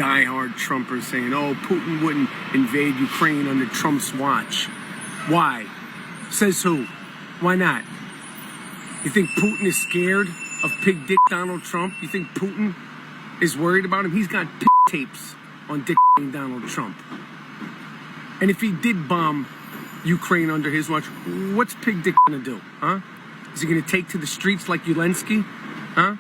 diehard Trumpers saying, oh, Putin wouldn't invade Ukraine under Trump's watch. Why? Says who? Why not? You think Putin is scared of pig dick Donald Trump? You think Putin is worried about him? He's got pig tapes on dick Donald Trump. And if he did bomb Ukraine under his watch, what's pig dick gonna do? Huh? Is he gonna take to the streets like Zelensky? Huh?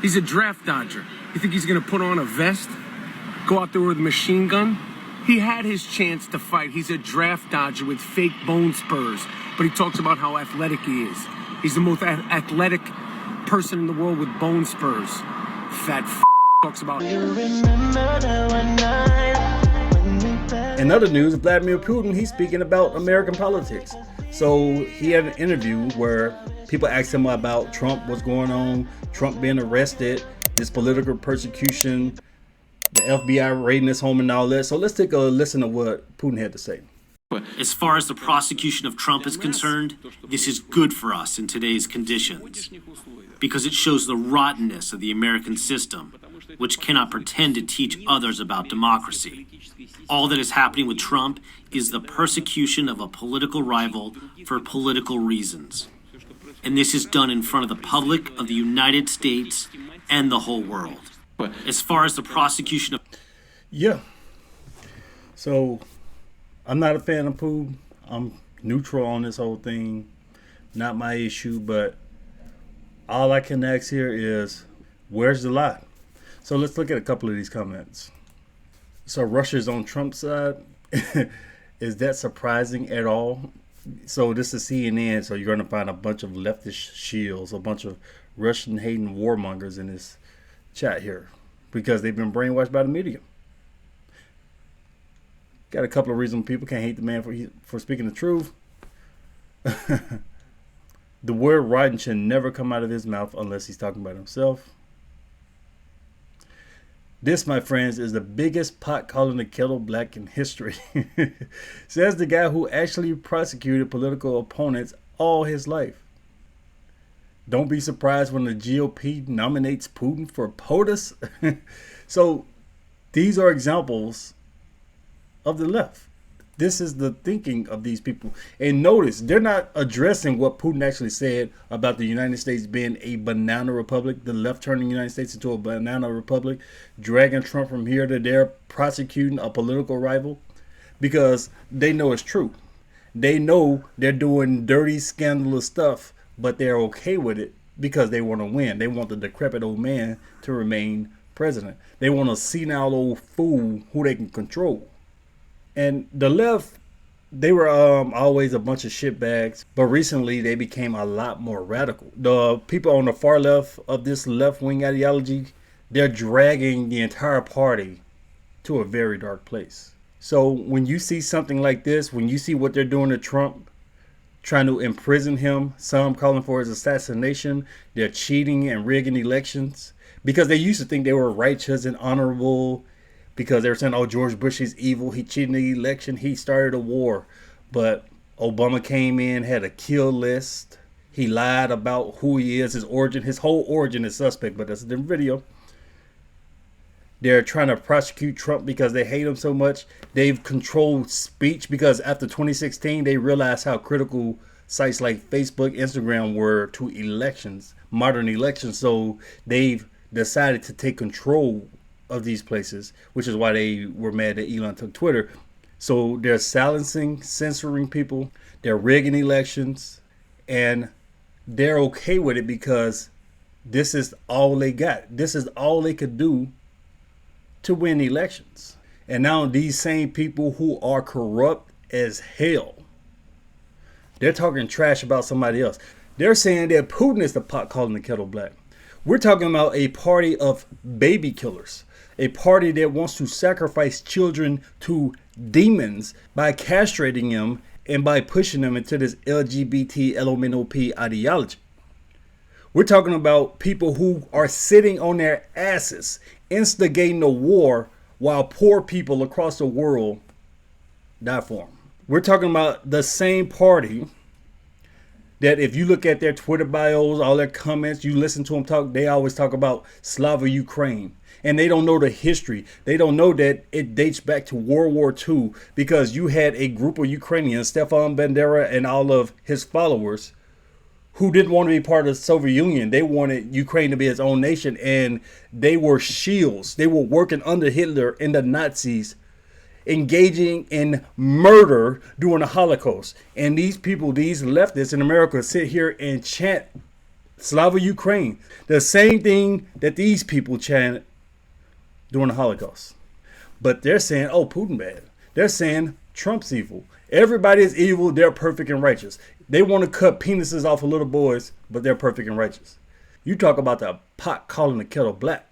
He's a draft dodger. You think he's gonna put on a vest? Go out there with a machine gun? He had his chance to fight. He's a draft dodger with fake bone spurs. But he talks about how athletic he is. He's the most athletic person in the world with bone spurs. Fat talks about. In other news, Vladimir Putin, he's speaking about American politics. So he had an interview where people asked him about Trump, what's going on, Trump being arrested, this political persecution, the FBI raiding his home and all that. So let's take a listen to what Putin had to say. As far as the prosecution of Trump is concerned, this is good for us in today's conditions because it shows the rottenness of the American system, which cannot pretend to teach others about democracy. All that is happening with Trump is the persecution of a political rival for political reasons. And this is done in front of the public of the United States and the whole world. As far as the prosecution of... Yeah. So, I'm not a fan of Putin. I'm neutral on this whole thing. Not my issue, but all I can ask here is, where's the lie? So let's look at a couple of these comments. So Russia's on Trump's side. Is that surprising at all? So this is CNN, so you're going to find a bunch of leftist shills, a bunch of Russian-hating warmongers in this chat here because they've been brainwashed by the media. Got a couple of reasons people can't hate the man for speaking the truth. The word rotten should never come out of his mouth unless he's talking about himself. This, my friends, is the biggest pot calling the kettle black in history. Says the guy who actually prosecuted political opponents all his life. Don't be surprised when the GOP nominates Putin for POTUS. So these are examples of the left. This is the thinking of these people. And notice, they're not addressing what Putin actually said about the United States being a banana republic, the left turning the United States into a banana republic, dragging Trump from here to there, prosecuting a political rival, because they know it's true. They know they're doing dirty, scandalous stuff, but they're okay with it because they want to win. They want the decrepit old man to remain president. They want a senile old fool who they can control. And the left, they were always a bunch of shitbags, but recently they became a lot more radical. The people on the far left of this left-wing ideology, they're dragging the entire party to a very dark place. So when you see something like this, when you see what they're doing to Trump, trying to imprison him, some calling for his assassination, they're cheating and rigging elections because they used to think they were righteous and honorable, because they were saying, oh, George Bush is evil. He cheated in the election. He started a war. But Obama came in, had a kill list. He lied about who he is, his origin. His whole origin is suspect, but that's a different video. They're trying to prosecute Trump because they hate him so much. They've controlled speech because after 2016, they realized how critical sites like Facebook, Instagram were to elections, modern elections. So they've decided to take control of these places, which is why they were mad that Elon took Twitter. So they're silencing, censoring people, they're rigging elections, and they're okay with it because this is all they got. This is all they could do to win elections. And now these same people who are corrupt as hell, they're talking trash about somebody else. They're saying that Putin is the pot calling the kettle black. We're talking about a party of baby killers. A party that wants to sacrifice children to demons by castrating them and by pushing them into this LGBT LMNOP ideology. We're talking about people who are sitting on their asses, instigating a war while poor people across the world die for them. We're talking about the same party that if you look at their Twitter bios, all their comments, you listen to them talk, they always talk about Slava Ukraine. And they don't know the history. They don't know that it dates back to World War II, because you had a group of Ukrainians, Stefan Bandera and all of his followers, who didn't want to be part of the Soviet Union. They wanted Ukraine to be its own nation, and they were shields. They were working under Hitler and the Nazis, engaging in murder during the Holocaust. And these people, these leftists in America, sit here and chant Slava Ukraine, the same thing that these people chanted during the Holocaust. But they're saying, oh, Putin bad. They're saying Trump's evil. Everybody is evil. They're perfect and righteous. They want to cut penises off of little boys, but they're perfect and righteous. You talk about the pot calling the kettle black.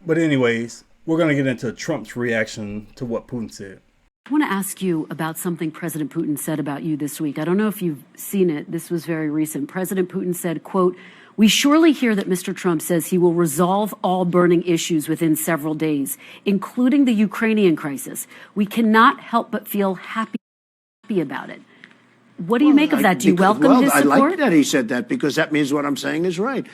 But anyways, we're going to get into Trump's reaction to what Putin said. I want to ask you about something President Putin said about you this week. I don't know if you've seen it. This was very recent. President Putin said, quote, "We surely hear that Mr. Trump says he will resolve all burning issues within several days, including the Ukrainian crisis. We cannot help but feel happy about it." What do you make of that? Do you welcome his support? I like that he said that, because that means what I'm saying is right.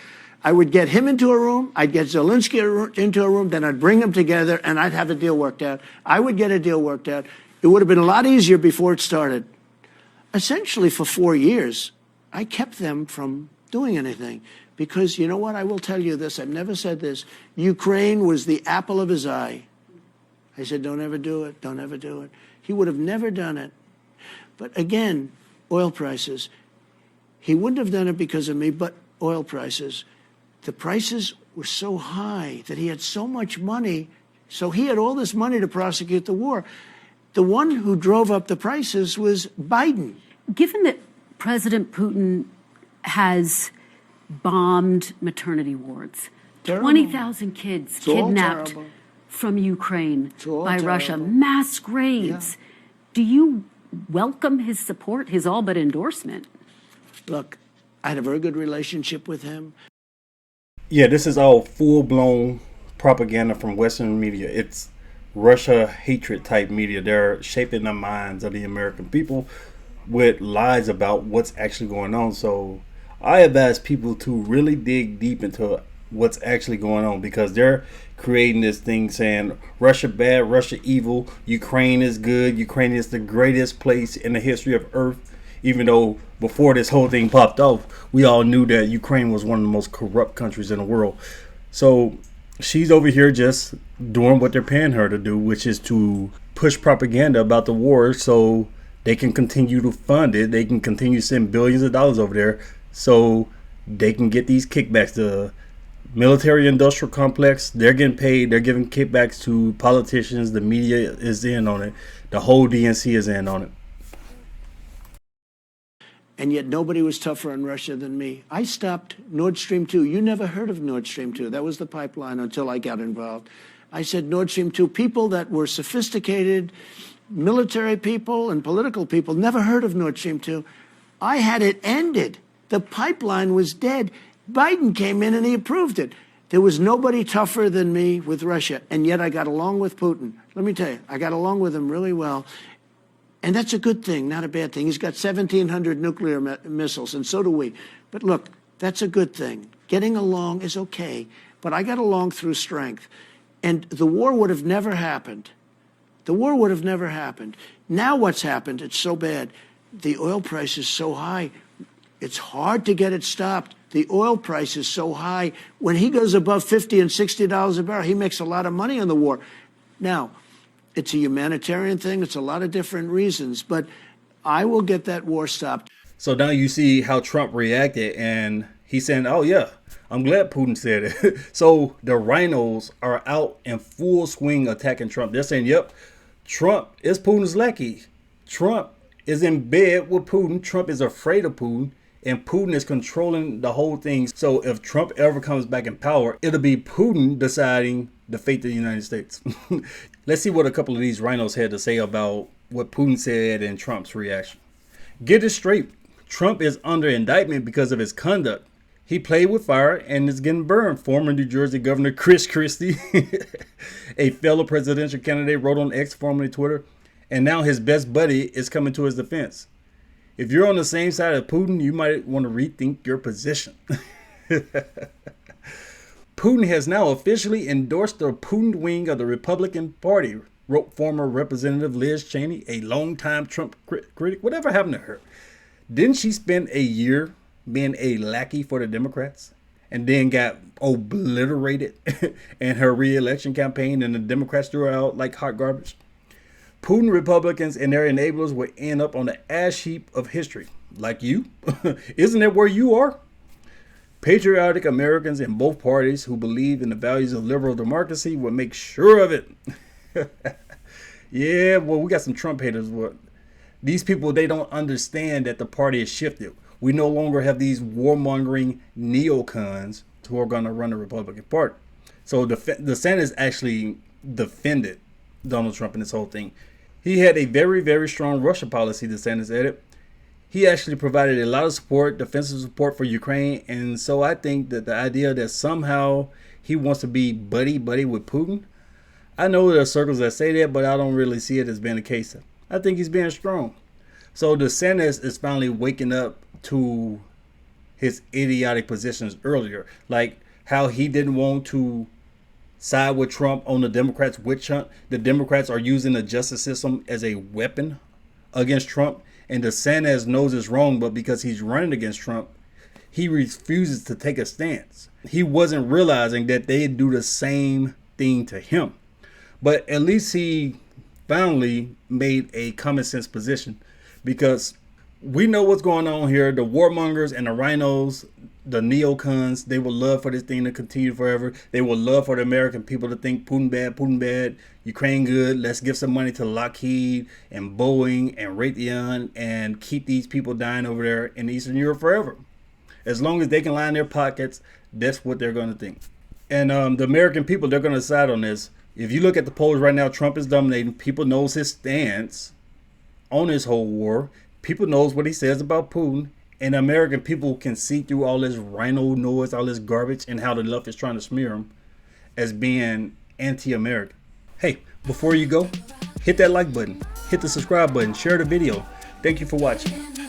I would get him into a room, I'd get Zelensky into a room, then I'd bring them together and I'd have a deal worked out. I would get a deal worked out. It would have been a lot easier before it started. Essentially, for 4 years, I kept them from doing anything. Because you know what? I will tell you this. I've never said this. Ukraine was the apple of his eye. I said, don't ever do it. Don't ever do it. He would have never done it. But again, oil prices. He wouldn't have done it because of me, but oil prices. The prices were so high that he had so much money. So he had all this money to prosecute the war. The one who drove up the prices was Biden. Given that President Putin has bombed maternity wards, 20,000 kids kidnapped from Ukraine by Russia, mass graves. Yeah. Do you welcome his support, his all but endorsement? Look, I had a very good relationship with him. Yeah, this is all full-blown propaganda from Western media. It's Russia hatred type media. They're shaping the minds of the American people with lies about what's actually going on. So I advise people to really dig deep into what's actually going on, because they're creating this thing saying Russia bad, Russia evil, Ukraine is good, Ukraine is the greatest place in the history of Earth. Even though before this whole thing popped off, we all knew that Ukraine was one of the most corrupt countries in the world. So she's over here just doing what they're paying her to do, which is to push propaganda about the war so they can continue to fund it. They can continue to send billions of dollars over there so they can get these kickbacks. The military industrial complex, they're getting paid. They're giving kickbacks to politicians. The media is in on it. The whole DNC is in on it. And yet nobody was tougher on Russia than me. I stopped Nord Stream 2. You never heard of Nord Stream 2. That was the pipeline until I got involved. I said Nord Stream 2, people that were sophisticated, military people and political people, never heard of Nord Stream 2. I had it ended. The pipeline was dead. Biden came in and he approved it. There was nobody tougher than me with Russia, and yet I got along with Putin. Let me tell you, I got along with him really well. And that's a good thing, not a bad thing. He's got 1,700 nuclear missiles, and so do we. But look, that's a good thing. Getting along is okay, but I got along through strength. And the war would have never happened. The war would have never happened. Now what's happened? It's so bad. The oil price is so high. It's hard to get it stopped. The oil price is so high. When he goes above $50 and $60 a barrel, he makes a lot of money on the war. Now, it's a humanitarian thing. It's a lot of different reasons, but I will get that war stopped. So now you see how Trump reacted, and he's saying, oh, yeah, I'm glad Putin said it. So the rhinos are out in full swing attacking Trump. They're saying, yep, Trump is Putin's lackey. Trump is in bed with Putin. Trump is afraid of Putin, and Putin is controlling the whole thing. So if Trump ever comes back in power, it'll be Putin deciding the fate of the United States. Let's see what a couple of these rhinos had to say about what Putin said and Trump's reaction. Get it straight. Trump is under indictment because of his conduct. He played with fire and is getting burned. Former New Jersey Governor Chris Christie, a fellow presidential candidate, wrote on X, formerly Twitter, and now his best buddy is coming to his defense. If you're on the same side of Putin, you might want to rethink your position. Putin has now officially endorsed the Putin wing of the Republican Party, wrote former Representative Liz Cheney, a longtime Trump critic. Whatever happened to her? Didn't she spend a year being a lackey for the Democrats and then got obliterated in her re-election campaign, and the Democrats threw her out like hot garbage? Putin Republicans and their enablers will end up on the ash heap of history. Like you? Isn't that where you are? Patriotic Americans in both parties who believe in the values of liberal democracy will make sure of it. Yeah, well, we got some Trump haters. These people, they don't understand that the party has shifted. We no longer have these warmongering neocons who are going to run the Republican Party. So the Senate actually defended Donald Trump in this whole thing. He had a very, very strong Russia policy, DeSantis added. He actually provided a lot of support, defensive support for Ukraine. And so I think that the idea that somehow he wants to be buddy-buddy with Putin, I know there are circles that say that, but I don't really see it as being the case. I think he's being strong. So DeSantis is finally waking up to his idiotic positions earlier. Like how he didn't want to side with Trump on the Democrats' witch hunt. The Democrats are using the justice system as a weapon against Trump. And DeSantis knows it's wrong, but because he's running against Trump, he refuses to take a stance. He wasn't realizing that they'd do the same thing to him. But at least he finally made a common sense position, because we know what's going on here. The warmongers and the rhinos, the neocons, they would love for this thing to continue forever. They would love for the American people to think Putin bad, Ukraine good. Let's give some money to Lockheed and Boeing and Raytheon and keep these people dying over there in Eastern Europe forever. As long as they can line their pockets, that's what they're going to think. And the American people, they're going to decide on this. If you look at the polls right now, Trump is dominating. People knows his stance on this whole war. People knows what he says about Putin. And American people can see through all this rhino noise, all this garbage, and how the left is trying to smear him as being anti-American. Hey, before you go, hit that like button, hit the subscribe button, share the video. Thank you for watching.